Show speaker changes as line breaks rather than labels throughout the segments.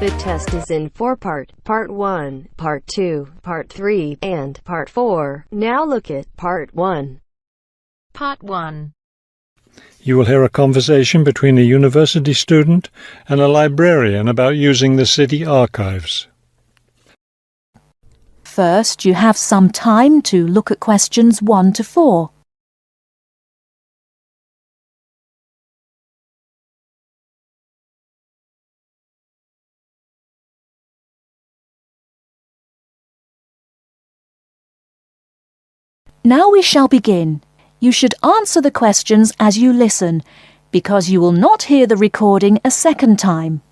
The test is in 4-part, Part 1, Part 2, Part 3, and Part 4. Now look at Part 1.
Part 1.
You will hear a conversation between a university student and a librarian about using the city archives.
First, you have some time to look at questions 1 to 4. Now we shall begin. You should answer the questions as you listen, because you will not hear the recording a second time.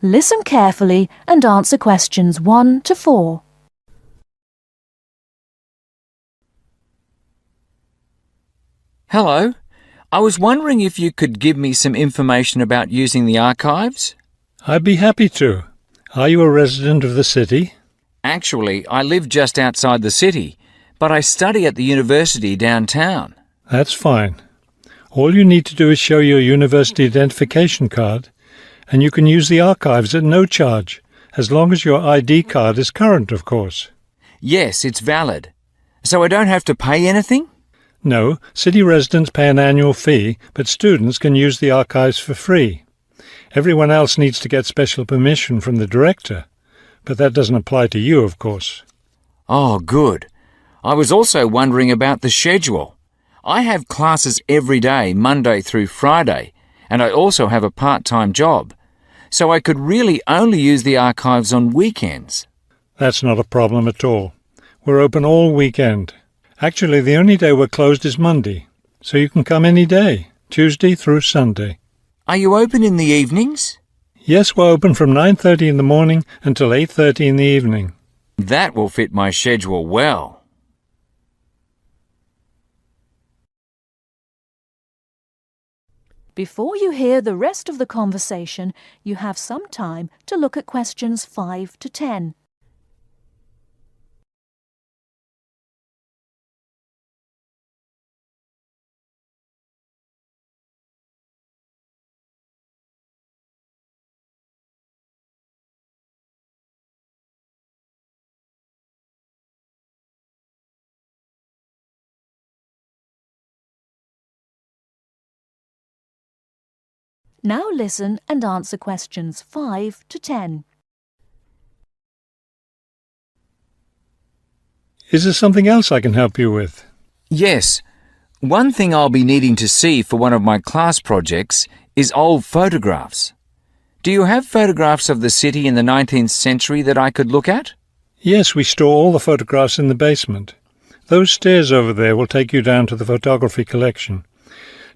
Listen carefully and answer questions 1 to 4.
Hello. I was wondering if you could give me some information about using the archives?
I'd be happy to. Are you a resident of the city?
Actually, I live just outside the city, but I study at the university downtown.
That's fine. All you need to do is show your university identification card, and you can use the archives at no charge, as long as your ID card is current, of course.
Yes, it's valid. So I don't have to pay anything?
No, city residents pay an annual fee, but students can use the archives for free. Everyone else needs to get special permission from the director, but that doesn't apply to you, of course.
Oh, good. I was also wondering about the schedule. I have classes every day, Monday through Friday, and I also have a part-time job, so I could really only use the archives on weekends.
That's not a problem at all. We're open all weekend. Actually, the only day we're closed is Monday, so you can come any day, Tuesday through Sunday.
Are you open in the evenings?
Yes, we're open from 9:30 in the morning until 8:30 in the evening.
That will fit my schedule well.
Before you hear the rest of the conversation, you have some time to look at questions 5 to 10. Now listen and answer questions 5 to 10.
Is there something else I can help you with?
Yes. One thing I'll be needing to see for one of my class projects is old photographs. Do you have photographs of the city in the 19th century that I could look at?
Yes, we store all the photographs in the basement. Those stairs over there will take you down to the photography collection.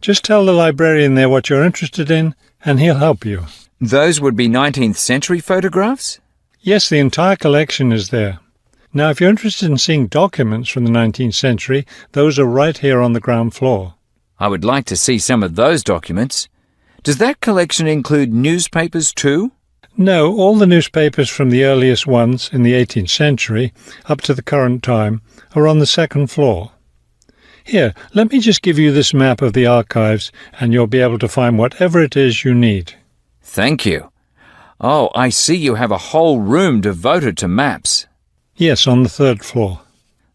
Just tell the librarian there what you're interested in, and he'll help you.
Those would be 19th century photographs?
Yes, the entire collection is there. Now, if you're interested in seeing documents from the 19th century, those are right here on the ground floor.
I would like to see some of those documents. Does that collection include newspapers too?
No, all the newspapers from the earliest ones in the 18th century up to the current time are on the second floor. Here, let me just give you this map of the archives, and you'll be able to find whatever it is you need.
Thank you. Oh, I see you have a whole room devoted to maps.
Yes, on the 3rd floor.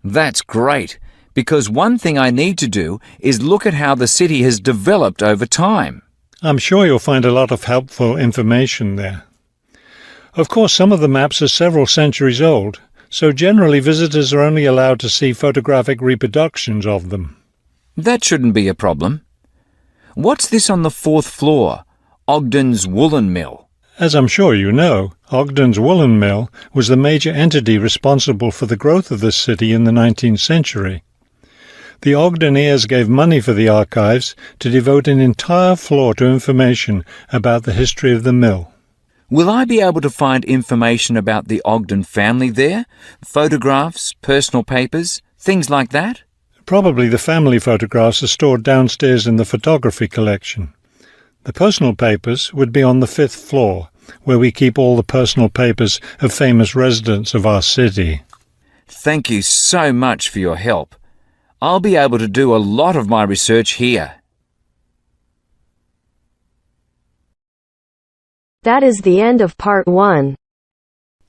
That's great, because one thing I need to do is look at how the city has developed over time.
I'm sure you'll find a lot of helpful information there. Of course, some of the maps are several centuries old, so generally visitors are only allowed to see photographic reproductions of them.
That shouldn't be a problem. What's this on the 4th floor? Ogden's Woolen Mill.
As I'm sure you know, Ogden's Woolen Mill was the major entity responsible for the growth of this city in the 19th century. The Ogdeniers gave money for the archives to devote an entire floor to information about the history of the mill.
Will I be able to find information about the Ogden family there? Photographs, personal papers, things like that?
Probably the family photographs are stored downstairs in the photography collection. The personal papers would be on the 5th floor, where we keep all the personal papers of famous residents of our city.
Thank you so much for your help. I'll be able to do a lot of my research here.
That is the end of part 1.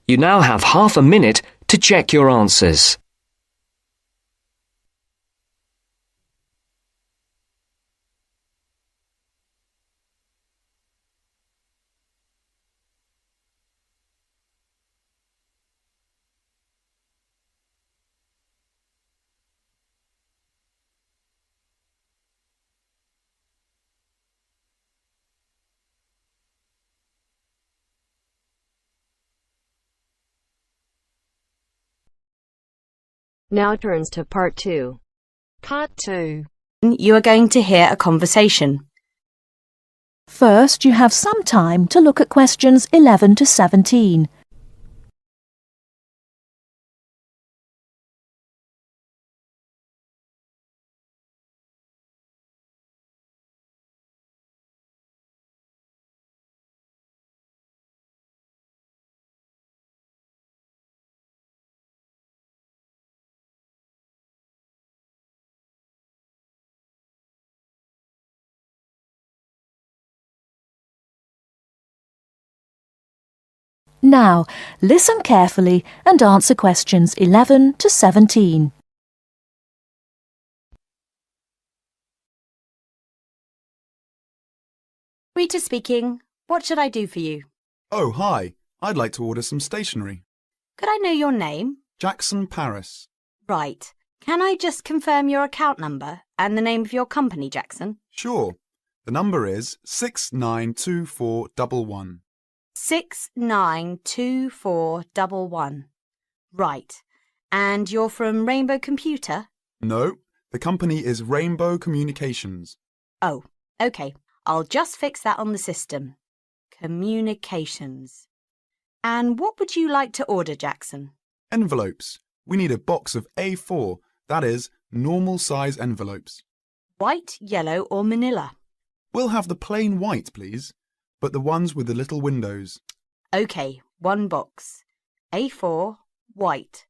You now have half a minute to check your answers.
Now turns to part 2.
Part 2.
You are going to hear a conversation.
First, you have some time to look at questions 11 to 17. Now, listen carefully and answer questions 11 to 17.
Rita speaking. What should I do for you?
Oh, hi. I'd like to order some stationery.
Could I know your name?
Jackson Paris.
Right. Can I just confirm your account number and the name of your company, Jackson?
Sure. The number is 692411.
692411. Right. And you're from Rainbow Computer?
No, the company is Rainbow Communications.
Oh, OK. I'll just fix that on the system. Communications. And what would you like to order, Jackson?
Envelopes. We need a box of A4, that is, normal size envelopes.
White, yellow or manila?
We'll have the plain white, please, but the ones with the little windows.
OK, 1 box. A4, white.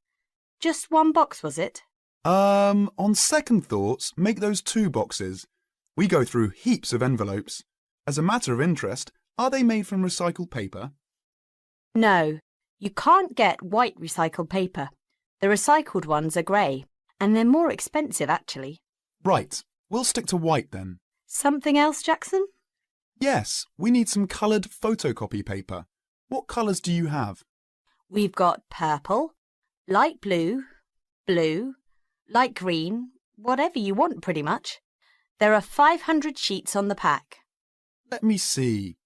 Just 1 box, was it?
On second thoughts, make those 2 boxes. We go through heaps of envelopes. As a matter of interest, are they made from recycled paper?
No, you can't get white recycled paper. The recycled ones are grey, and they're more expensive, actually.
Right, we'll stick to white then.
Something else, Jackson?
Yes, we need some coloured photocopy paper. What colours do you have?
We've got purple, light blue, blue, light green, whatever you want pretty much. There are 500 sheets on the pack.
Let me see.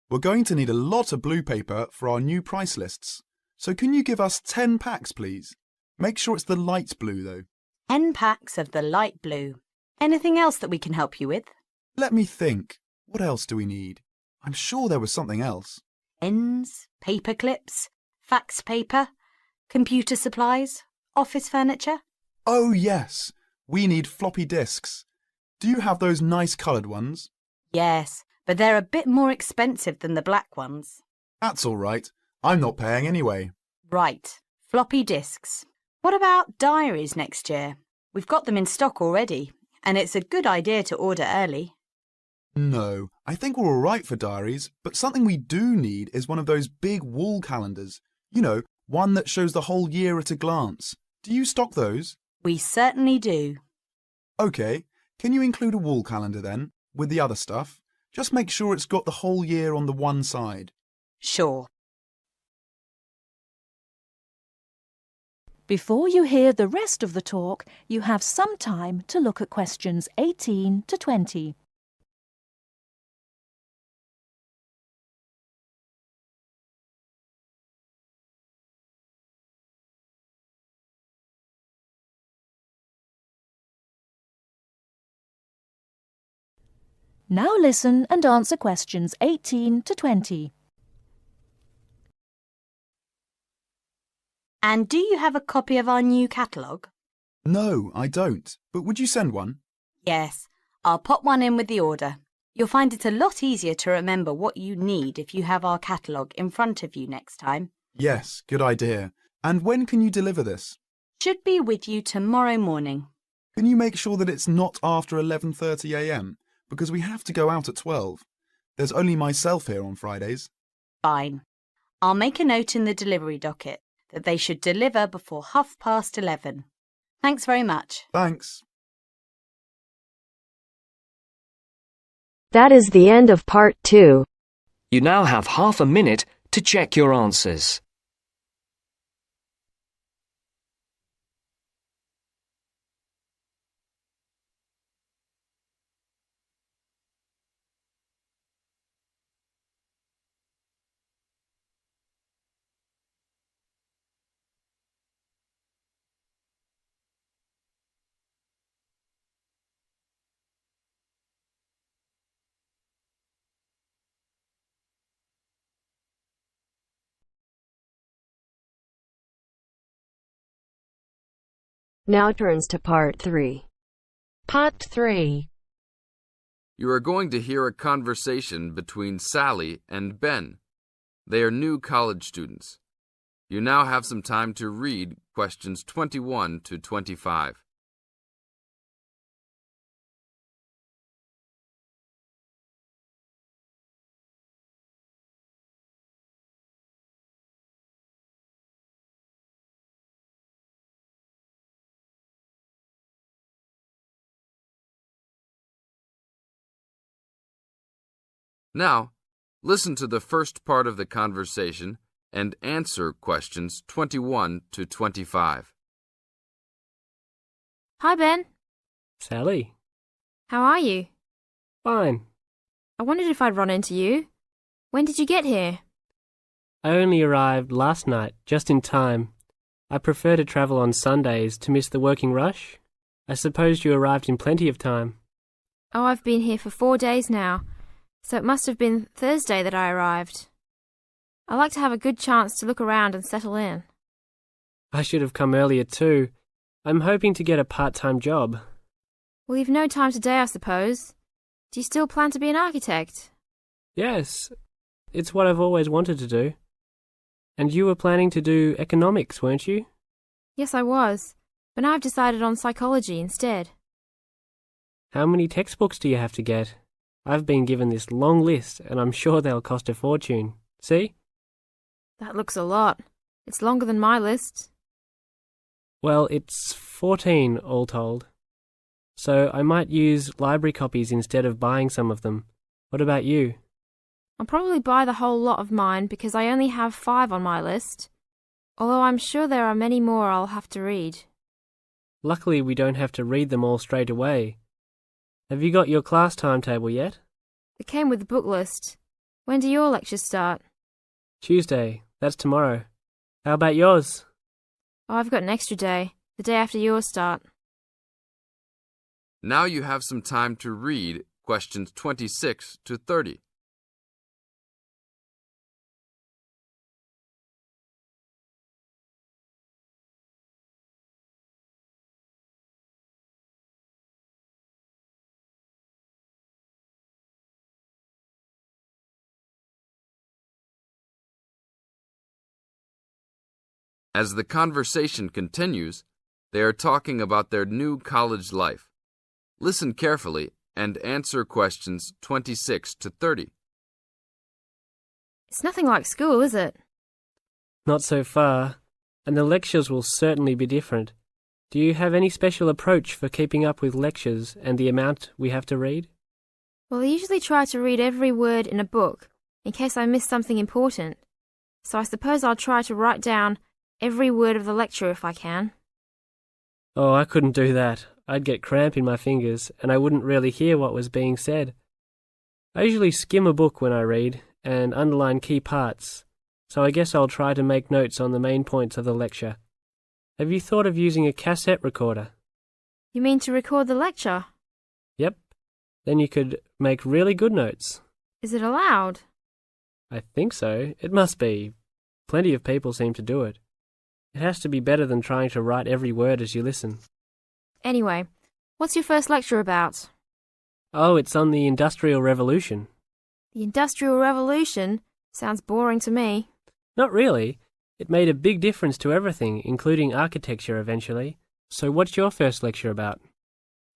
We're going to need a lot of blue paper for our new price lists. So can you give us 10 packs, please? Make sure it's the light blue, though.
10 packs of the light blue. Anything else that we can help you with?
Let me think. What else do we need? I'm sure there was something else.
Pens, paper clips, fax paper, computer supplies, office furniture.
Oh, yes. We need floppy disks. Do you have those nice coloured ones?
Yes, but they're a bit more expensive than the black ones.
That's all right. I'm not paying anyway.
Right, floppy disks. What about diaries next year? We've got them in stock already, and it's a good idea to order early.
No, I think we're all right for diaries, but something we do need is one of those big wall calendars. You know, one that shows the whole year at a glance. Do you stock those?
We certainly do.
OK, can you include a wall calendar then, with the other stuff? Just make sure it's got the whole year on the one side.
Sure.
Before you hear the rest of the talk, you have some time to look at questions 18 to 20. Now listen and answer questions 18 to 20.
And do you have a copy of our new catalogue?
No, I don't. But would you send one?
Yes, I'll pop one in with the order. You'll find it a lot easier to remember what you need if you have our catalogue in front of you next time.
Yes, good idea. And when can you deliver this?
Should be with you tomorrow morning.
Can you make sure that it's not after 11:30 a.m? Because we have to go out at 12. There's only myself here on Fridays.
Fine. I'll make a note in the delivery docket that they should deliver before 11:30. Thanks very much.
Thanks.
That is the end of part 2.
You now have half a minute to check your answers.
Now turns to part 3.
Part 3.
You are going to hear a conversation between Sally and Ben. They are new college students. You now have some time to read questions 21 to 25. Now, listen to the first part of the conversation and answer questions 21 to 25.
Hi, Ben.
Sally.
How are you?
Fine.
I wondered if I'd run into you. When did you get here?
I only arrived last night, just in time. I prefer to travel on Sundays to miss the working rush. I suppose you arrived in plenty of time.
Oh, I've been here for 4 days now, so it must have been Thursday that I arrived. I like to have a good chance to look around and settle in.
I should have come earlier too. I'm hoping to get a part-time job.
Well, you've no time today, I suppose. Do you still plan to be an architect?
Yes, it's what I've always wanted to do. And you were planning to do economics, weren't you?
Yes, I was, but now I've decided on psychology instead.
How many textbooks do you have to get? I've been given this long list, and I'm sure they'll cost a fortune. See?
That looks a lot. It's longer than my list.
Well, it's 14 all told. So I might use library copies instead of buying some of them. What about you?
I'll probably buy the whole lot of mine because I only have 5 on my list, although I'm sure there are many more I'll have to read.
Luckily, we don't have to read them all straight away. Have you got your class timetable yet?
It came with the book list. When do your lectures start?
Tuesday. That's tomorrow. How about yours?
Oh, I've got an extra day, the day after yours start.
Now you have some time to read questions 26 to 30. As the conversation continues, they are talking about their new college life. Listen carefully and answer questions 26 to 30.
It's nothing like school, is it?
Not so far, and the lectures will certainly be different. Do you have any special approach for keeping up with lectures and the amount we have to read?
Well, I usually try to read every word in a book, in case I miss something important. So I suppose I'll try to write down every word of the lecture if I can.
Oh, I couldn't do that. I'd get cramp in my fingers, and I wouldn't really hear what was being said. I usually skim a book when I read, and underline key parts, so I guess I'll try to make notes on the main points of the lecture. Have you thought of using a cassette recorder?
You mean to record the lecture?
Yep. Then you could make really good notes.
Is it allowed?
I think so. It must be. Plenty of people seem to do it. It has to be better than trying to write every word as you listen.
Anyway, what's your first lecture about?
Oh, it's on the Industrial Revolution.
The Industrial Revolution? Sounds boring to me.
Not really. It made a big difference to everything, including architecture eventually. So what's your first lecture about?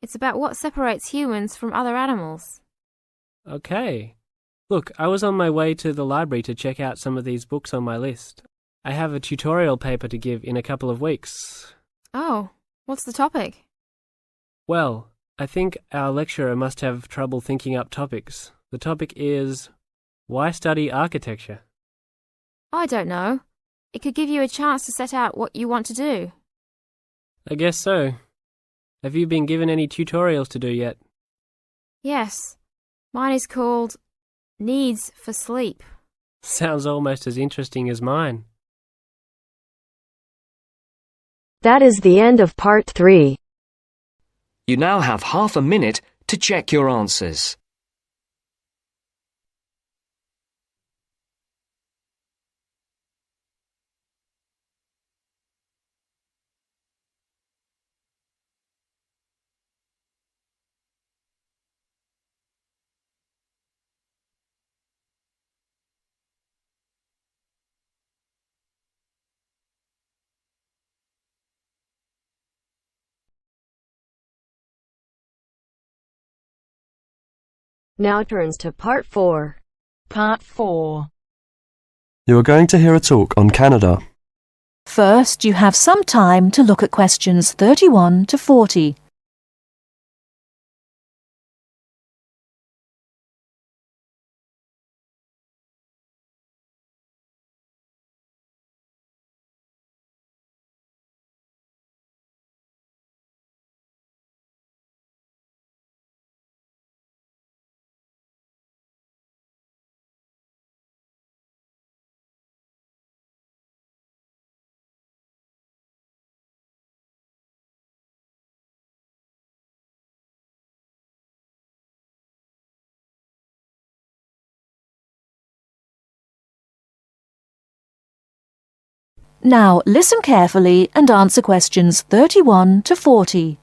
It's about what separates humans from other animals.
Okay. Look, I was on my way to the library to check out some of these books on my list. I have a tutorial paper to give in a couple of weeks.
Oh, what's the topic?
Well, I think our lecturer must have trouble thinking up topics. The topic is, why study architecture?
I don't know. It could give you a chance to set out what you want to do.
I guess so. Have you been given any tutorials to do yet?
Yes. Mine is called Needs for Sleep.
Sounds almost as interesting as mine.
That is the end of part 3.
You now have half a minute to check your answers.
Now turns to part 4.
Part 4.
You are going to hear a talk on Canada.
First, you have some time to look at questions 31 to 40. Now listen carefully and answer questions 31 to 40.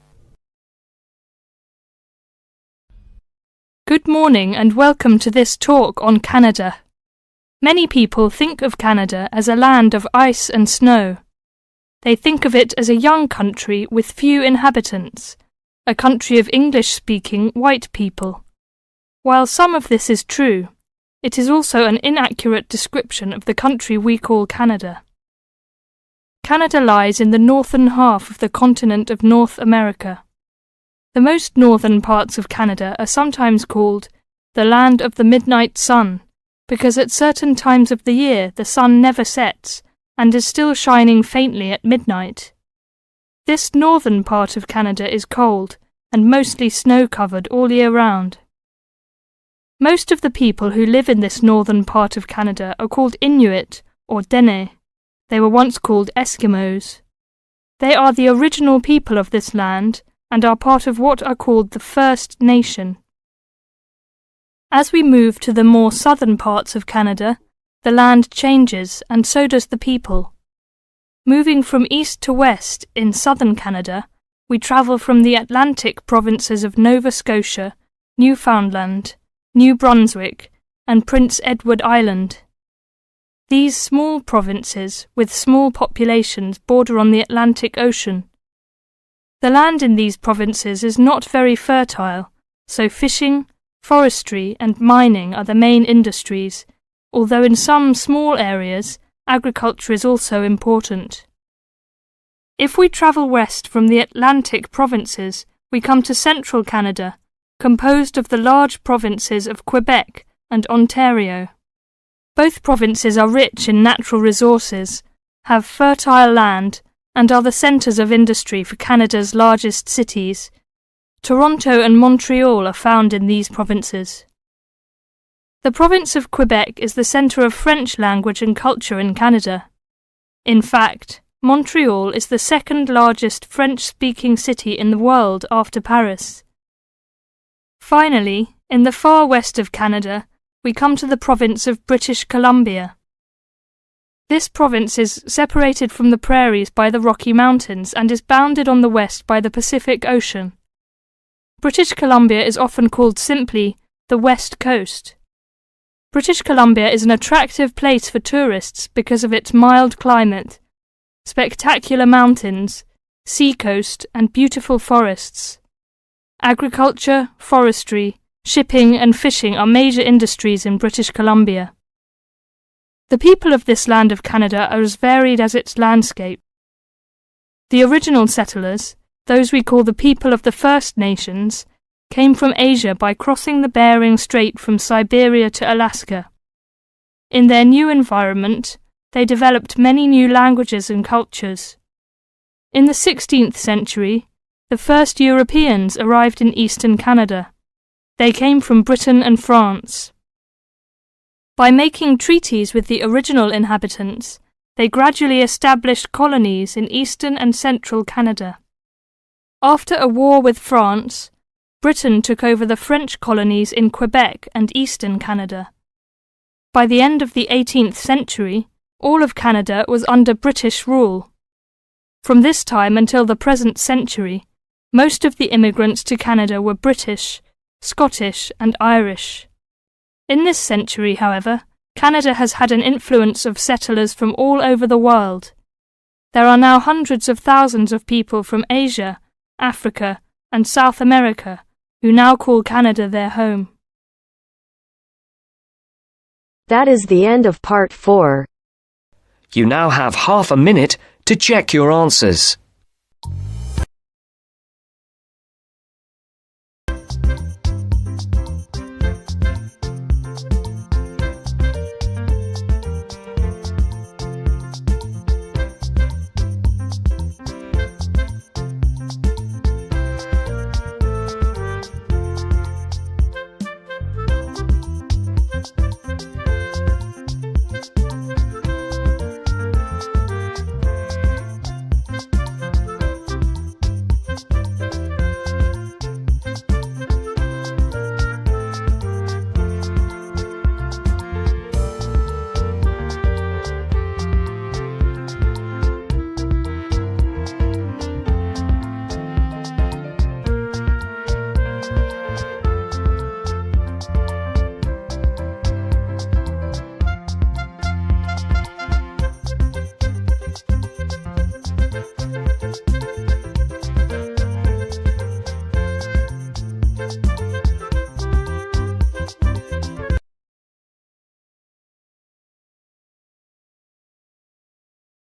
Good morning and welcome to this talk on Canada. Many people think of Canada as a land of ice and snow. They think of it as a young country with few inhabitants, a country of English-speaking white people. While some of this is true, it is also an inaccurate description of the country we call Canada. Canada lies in the northern half of the continent of North America. The most northern parts of Canada are sometimes called the land of the midnight sun, because at certain times of the year the sun never sets and is still shining faintly at midnight. This northern part of Canada is cold and mostly snow-covered all year round. Most of the people who live in this northern part of Canada are called Inuit or Dene. They were once called Eskimos. They are the original people of this land and are part of what are called the First Nation. As we move to the more southern parts of Canada, the land changes and so does the people. Moving from east to west in southern Canada, we travel from the Atlantic provinces of Nova Scotia, Newfoundland, New Brunswick, and Prince Edward Island. These small provinces, with small populations, border on the Atlantic Ocean. The land in these provinces is not very fertile, so fishing, forestry and mining are the main industries, although in some small areas, agriculture is also important. If we travel west from the Atlantic provinces, we come to central Canada, composed of the large provinces of Quebec and Ontario. Both provinces are rich in natural resources, have fertile land, and are the centres of industry for Canada's largest cities. Toronto and Montreal are found in these provinces. The province of Quebec is the centre of French language and culture in Canada. In fact, Montreal is the second largest French-speaking city in the world after Paris. Finally, in the far west of Canada, we come to the province of British Columbia. This province is separated from the prairies by the Rocky Mountains and is bounded on the west by the Pacific Ocean. British Columbia is often called simply the West Coast. British Columbia is an attractive place for tourists because of its mild climate, spectacular mountains, seacoast and beautiful forests. Agriculture, forestry, shipping and fishing are major industries in British Columbia. The people of this land of Canada are as varied as its landscape. The original settlers, those we call the people of the First Nations, came from Asia by crossing the Bering Strait from Siberia to Alaska. In their new environment, they developed many new languages and cultures. In the 16th century, the first Europeans arrived in eastern Canada. They came from Britain and France. By making treaties with the original inhabitants, they gradually established colonies in eastern and central Canada. After a war with France, Britain took over the French colonies in Quebec and eastern Canada. By the end of the 18th century, all of Canada was under British rule. From this time until the present century, most of the immigrants to Canada were British, Scottish and Irish. In this century, however, Canada has had an influence of settlers from all over the world. There are now hundreds of thousands of people from Asia, Africa and South America who now call Canada their home.
That is the end of part 4.
You now have half a minute to check your answers.